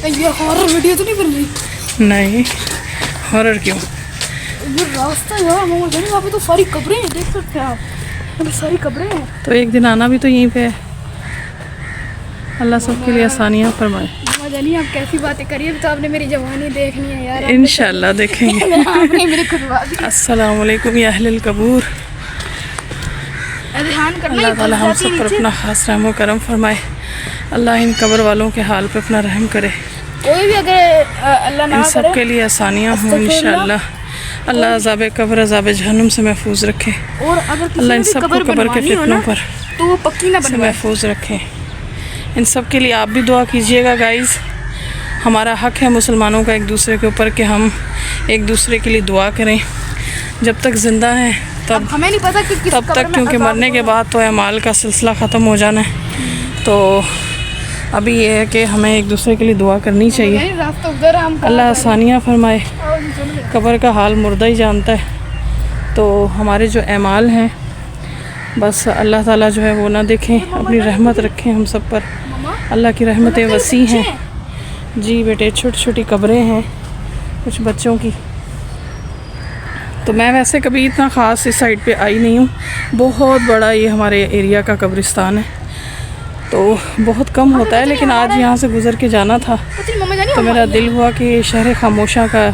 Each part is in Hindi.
ये हॉरर वीडियो तो नहीं बन रही? नहीं, हॉरर क्यों? ये रास्ता है यार मोमो जानी, वहाँ पे तो सारी कब्रें हैं, देख सकते हैं आप, यहाँ पे सारी कब्रें हैं। तो एक दिन आना भी तो यहीं पे है। अल्लाह सबके लिए आसानियाँ फरमाए। मोमो जानी आप कैसी बातें करिए, तो आपने मेरी जवानी देखनी है यार। इंशाल्लाह देखेंगे। आपने मेरे खुदवा दी। अस्सलाम वालेकुम या अहलल कबूर। ध्यान करना, अल्लाह ताला हम सब पर अपना खास रहम व करम फरमाए। अल्लाह इन कब्र वालों के हाल पे अपना रहम करे। कोई भी अगर अल्लाह ना इन करे, सब के लिए आसानियाँ हों इंशाल्लाह। अल्लाह अज़ाब कब्र अज़ाब जहन्नुम से महफूज रखे। और अगर अल्लाह इन सब को कब्र के फितनों पर तो वो पक्की ना से बनवाए। महफूज रखे। इन सब के लिए आप भी दुआ कीजिएगा गाइज़। हमारा हक है मुसलमानों का एक दूसरे के ऊपर कि हम एक दूसरे के लिए दुआ करें जब तक ज़िंदा हैं तब हमें नहीं पता कि किस तब कब्र तक, में क्योंकि अज़ाब मरने के होगा। बाद तो अमाल का सिलसिला ख़त्म हो जाना है। तो अभी ये है कि हमें एक दूसरे के लिए दुआ करनी चाहिए। नहीं, रास्ता उधर है, हम अल्लाह आसानियाँ फरमाए। कहाँ कब्र का हाल मुर्दा ही जानता है। तो हमारे जो अमाल हैं बस अल्लाह ताला जो है वो ना देखें, अपनी रहमत रखें हम सब पर। अल्लाह की रहमतें वसी हैं। जी बेटे, छोटी छोटी कब्रें हैं कुछ बच्चों की। तो मैं वैसे कभी इतना ख़ास इस साइड पे आई नहीं हूँ। बहुत बड़ा ये हमारे एरिया का कब्रिस्तान है, तो बहुत कम होता है, लेकिन आज यहाँ से गुज़र के जाना था तो मेरा दिल हुआ कि शहर खामोशा का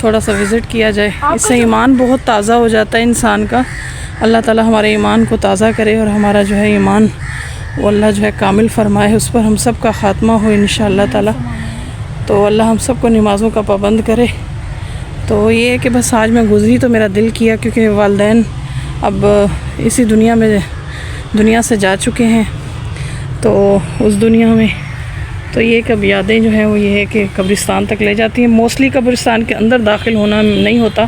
थोड़ा सा विज़िट किया जाए। इससे ईमान बहुत ताज़ा हो जाता है इंसान का। अल्लाह ताला हमारे ईमान को ताज़ा करे और हमारा जो है ईमान वो अल्लाह जो है कामिल फ़रमाए, उस पर हम सब का ख़ात्मा हो इंशाअल्लाह ताला। तो अल्लाह हम सब को नमाज़ों का पाबंद करे। तो ये है कि बस आज मैं गुज़री तो मेरा दिल किया, क्योंकि वालिदैन अब इसी दुनिया से जा चुके हैं। तो उस दुनिया में तो ये कब यादें जो हैं वो ये है कि कब्रिस्तान तक ले जाती हैं। मोस्टली कब्रिस्तान के अंदर दाखिल होना नहीं होता,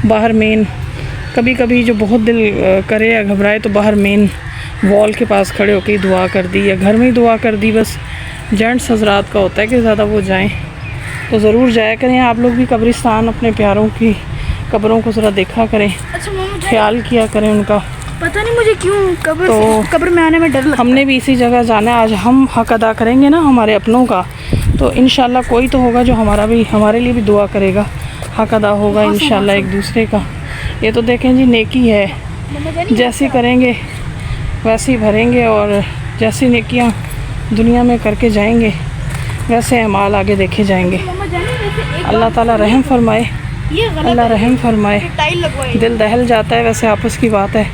बाहर मेन कभी कभी जो बहुत दिल करे या घबराए तो बाहर मेन वॉल के पास खड़े होकर ही दुआ कर दी या घर में ही दुआ कर दी। बस जेंट्स हजरात का होता है कि ज़्यादा वो जाएं, तो ज़रूर जाया करें आप लोग भी कब्रिस्तान, अपने प्यारों की कब्रों को ज़रा देखा करें, ख्याल किया करें उनका। पता नहीं मुझे क्यों कब्र में आने में डर लगता है। हमने भी इसी जगह जाना है। आज हम हक अदा करेंगे ना हमारे अपनों का, तो इंशाल्लाह कोई तो होगा जो हमारे लिए भी दुआ करेगा, हक अदा होगा इंशाल्लाह एक दूसरे का। ये तो देखें जी, नेकी है, जैसी करेंगे वैसे ही भरेंगे, और जैसी नेकियां दुनिया में करके जाएंगे वैसे अमाल आगे देखे जाएंगे। अल्लाह ताला रहम फरमाए, अल्लाह रहम फरमाए। दिल दहल जाता है वैसे आपस की बात है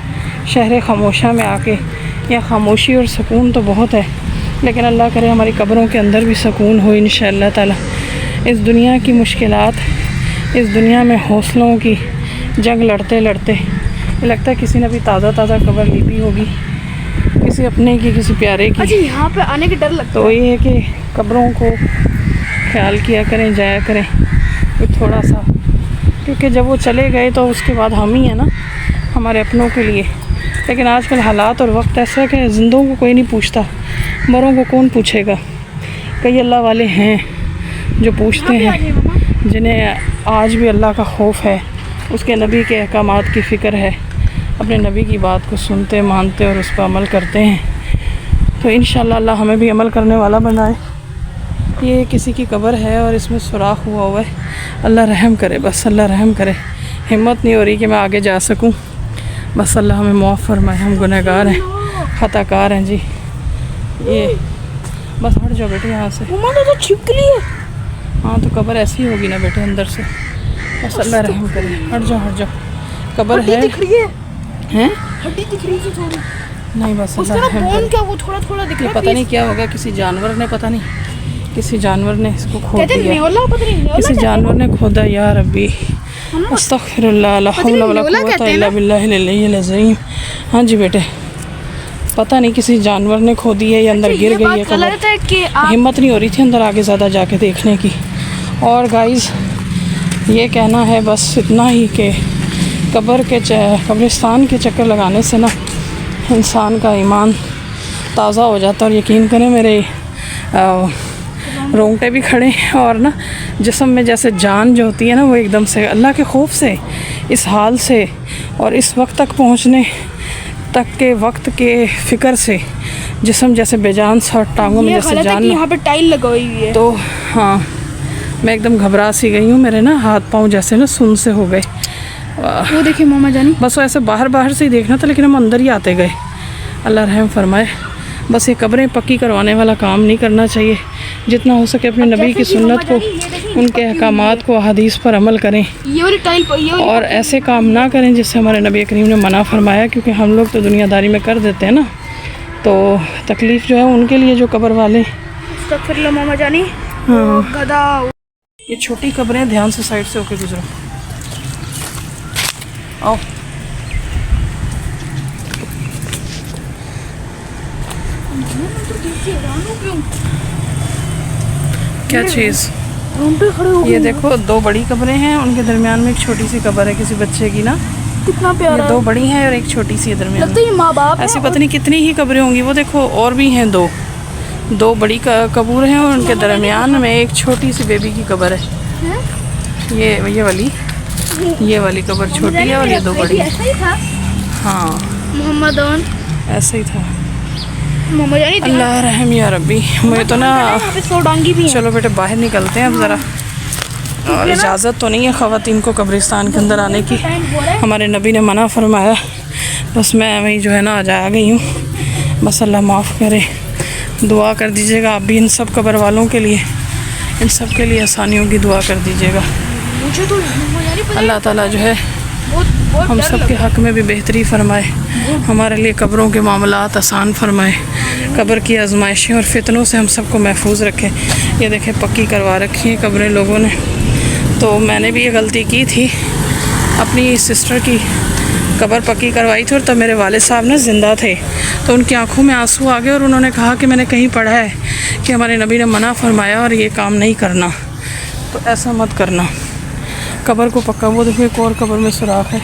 शहर खामोशा में आके। यहाँ खामोशी और सुकून तो बहुत है, लेकिन अल्लाह करे हमारी कब्रों के अंदर भी सुकून हो इंशाअल्लाह ताला। इस दुनिया की मुश्किलात, इस दुनिया में हौसलों की जंग लड़ते लड़ते लगता है किसी ने भी ताज़ा कब्र ली भी होगी, किसी अपने की, किसी प्यारे की। अच्छा, यहाँ पे आने के डर लगता तो ये है कि कब्रों को ख्याल किया करें, जाया करें थोड़ा सा, क्योंकि जब वो चले गए तो उसके बाद हम ही हैं ना हमारे अपनों के लिए। लेकिन आजकल हालात और वक्त ऐसा है कि जिंदों को कोई नहीं पूछता, मरों को कौन पूछेगा। कई अल्लाह वाले हैं जो पूछते हैं, जिन्हें आज भी अल्लाह का खौफ है, उसके नबी के अहकामात की फ़िक्र है, अपने नबी की बात को सुनते, मानते और उस पर अमल करते हैं। तो इंशाअल्लाह अल्लाह हमें भी अमल करने वाला बनाए। ये किसी की कब्र है और इसमें सुराख हुआ है। अल्लाह रहम करे, बस अल्लाह रहम करे। हिम्मत नहीं हो रही कि मैं आगे जा सकूं, बस अल्लाह हमें मुआफ़ फरमाए। हम गुनहगार हैं, ख़ताकार हैं जी। ये बस हट जाओ बेटे यहाँ से। तो छिपकली है। हाँ, तो कब्र ऐसी होगी ना बेटे अंदर से, बस अल्लाह रहम करे। हट जाओ, कब्र है। दिख रही है, हैं? हड्डी दिख रही है थोड़ी। नहीं, बस उसका अल्लाह ना रहम बोन करे। क्या वो थोड़ा दिख ये रहा है। पता नहीं क्या होगा, किसी जानवर ने, पता नहीं किसी जानवर ने इसको खोद कहते दिया, न्योला, पता नहीं न्योला किसी कहते हैं। जानवर ने खोदा। या रब्बी अस्तगफिरुल्लाह, ला हौला वला कुव्वता इल्ला बिल्लाहिल अलिय्यिल अज़ीम। हाँ जी बेटे, पता नहीं किसी जानवर ने खोदी है या अंदर गिर गई है कब्र। हिम्मत नहीं हो रही थी अंदर आगे ज़्यादा जाके देखने की। और गाइस, ये कहना है बस इतना ही कि कब्रिस्तान के चक्कर लगाने से ना इंसान का ईमान ताज़ा हो जाता है। और यकीन करें मेरे रोंगटे भी खड़े हैं, और ना जिस्म में जैसे जान जो होती है ना वो एकदम से अल्लाह के खौफ से, इस हाल से और इस वक्त तक पहुँचने तक के वक्त के फ़िक्र से जिस्म जैसे बेजान सा, टांगों में ये जैसे हालत है जान कि ना। यहाँ पे टाइल लगाई हुई है। तो हाँ, मैं एकदम घबरा सी गई हूँ। मेरे ना हाथ पाँव जैसे ना सुन से हो गए। वो देखिए मामा जानी, बस वो ऐसे बाहर बाहर से ही देखना था, लेकिन हम अंदर ही आते गए। अल्लाह रहम फरमाए। बस ये कब्रें पक्की करवाने वाला काम नहीं करना चाहिए। जितना हो सके अपने नबी की सुन्नत को, उनके अहकामात को, हदीस पर अमल करें ये वाली टाइल और ऐसे काम ना करें जिससे हमारे नबी करीम ने मना फरमाया, क्योंकि हम लोग तो दुनियादारी में कर देते हैं ना, तो तकलीफ़ जो है उनके लिए जो कब्र वाले। अस्तगफिरुल्लाह मामा जानी। हाँ। गधा। ये छोटी कब्रें, ध्यान से साइड से होके गुजरो। आओ। क्या चीज़? ये देखो, 2 बड़ी कब्रें हैं, उनके दरमियान में एक छोटी सी कब्र है किसी बच्चे की ना। कितना ये प्यारा। 2 बड़ी हैं और एक छोटी सी है दरमियान लगता है ये माँ बाप में। ऐसी पता नहीं कितनी ही कब्रें होंगी। वो देखो और भी हैं 2 बड़ी कब्र हैं और उनके दरमियान में एक छोटी सी बेबी की कब्र है। ये वाली कब्र छोटी है और ये 2 बड़ी। ऐसा ही था हाँ, मोहम्मद ऐसा ही था। मामा जानी। अल्लाह रहम या रब्बी। मुझे तो ना, यहाँ पे 100 डांगी भी हैं। चलो बेटे बाहर निकलते हैं अब ज़रा। और इजाज़त तो नहीं है ख़वातीन को कब्रिस्तान के अंदर आने की, हमारे नबी ने मना फरमाया। बस मैं वही जो है ना आज आ गई हूँ। बस अल्लाह माफ़ करे, दुआ कर दीजिएगा आप भी इन सब कब्र वालों के लिए, इन सब के लिए आसानियों की दुआ कर दीजिएगा। मुझे तो मामा जानी पता है, अल्लाह ताला जो है बहुत हम डर सब के हक़ में भी बेहतरी फरमाए, हमारे लिए कब्रों के मामलात आसान फरमाए, कब्र की आजमाइशें और फितनों से हम सबको महफूज रखें। ये देखें पक्की करवा रखी है कब्रें लोगों ने। तो मैंने भी ये गलती की थी, अपनी सिस्टर की कब्र पक्की करवाई थी और तब मेरे वालिद साहब ना ज़िंदा थे, तो उनकी आंखों में आंसू आ गए और उन्होंने कहा कि मैंने कहीं पढ़ा है कि हमारे नबी ने मना फरमाया और ये काम नहीं करना, तो ऐसा मत करना, कब्र को पक्का। वो देखो एक और कब्र में सुराख है,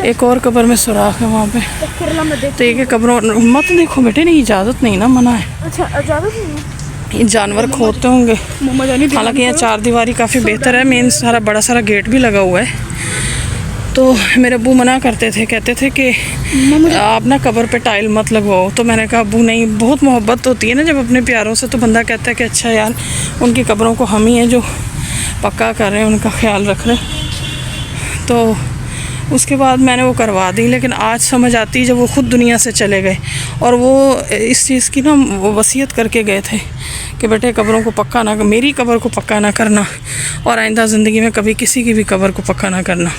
एक और कब्र में सुराख है वहाँ पे। तो ये कब्रों मत देखो बेटे, नहीं इजाज़त नहीं ना, मना है। अच्छा इजाज़त नहीं है। ये जानवर खोते होंगे। मामा जानी हालांकि यहाँ 4 दीवारी काफ़ी बेहतर है, मेन सारा बड़ा सारा गेट भी लगा हुआ है। तो मेरे अब्बू मना करते थे, कहते थे कि आप ना कब्र पे टाइल मत लगवाओ। तो मैंने कहा अब्बू नहीं, बहुत मोहब्बत होती है ना जब अपने प्यारों से, तो बंदा कहता है कि अच्छा यार उनकी कब्रों को हम ही हैं जो पक्का कर रहे हैं, उनका ख्याल रख रहे हैं। तो उसके बाद मैंने वो करवा दी, लेकिन आज समझ आती जब वो ख़ुद दुनिया से चले गए और वो इस चीज़ की ना वो वसीयत करके गए थे कि बेटे कब्रों को पक्का ना, मेरी कब्र को पक्का ना करना और आइंदा ज़िंदगी में कभी किसी की भी कब्र को पक्का ना करना।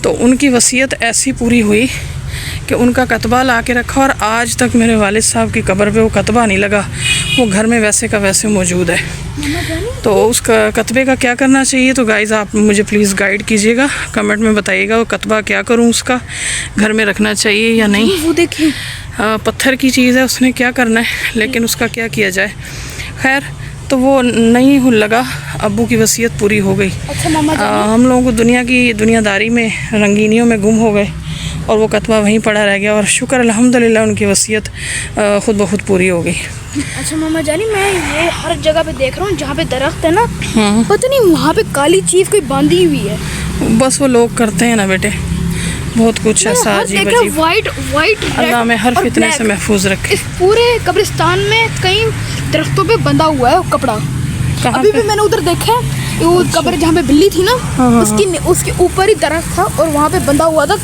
तो उनकी वसीयत ऐसी पूरी हुई कि उनका कतबा ला के रखा और आज तक मेरे वालिद साहब की कब्र पे वो कतबा नहीं लगा, वो घर में वैसे का वैसे मौजूद है। तो उस कतबे का क्या करना चाहिए, तो गाइज़ आप मुझे प्लीज़ गाइड कीजिएगा, कमेंट में बताइएगा वो कतबा क्या करूं, उसका घर में रखना चाहिए या नहीं। वो देखिए पत्थर की चीज़ है, उसने क्या करना है, लेकिन उसका क्या किया जाए। खैर तो वो नहीं लगा, अब्बू की वसीयत पूरी हो गई। अच्छा मामा हम लोगों को दुनियादारी में रंगीनियों में गुम हो गए और वो कतबा वहीं पड़ा रह गया, और शुक्र अल्हम्दुलिल्लाह उनकी वसीयत खुद ब खुद पूरी हो गई। अच्छा मामा जानी, मैं ये हर जगह पे देख रहा हूँ जहाँ पे दरख्त है ना, पता नहीं वहाँ पे काली चीज़ कोई बांधी हुई है। बस वो लोग करते हैं ना बेटे, बहुत कुछ ऐसा अजीब अजीब। वाइट अल्लाह में हर फितने से महफूज रखे। इस पूरे कब्रिस्तान में कई दरख्तों पे बंधा हुआ है कपड़ा। अभी भी मैंने उधर देखा है, वो कब्र जहाँ पे बिल्ली थी ना, उसके ऊपर ही दरख्त था और वहाँ पे बंधा हुआ था।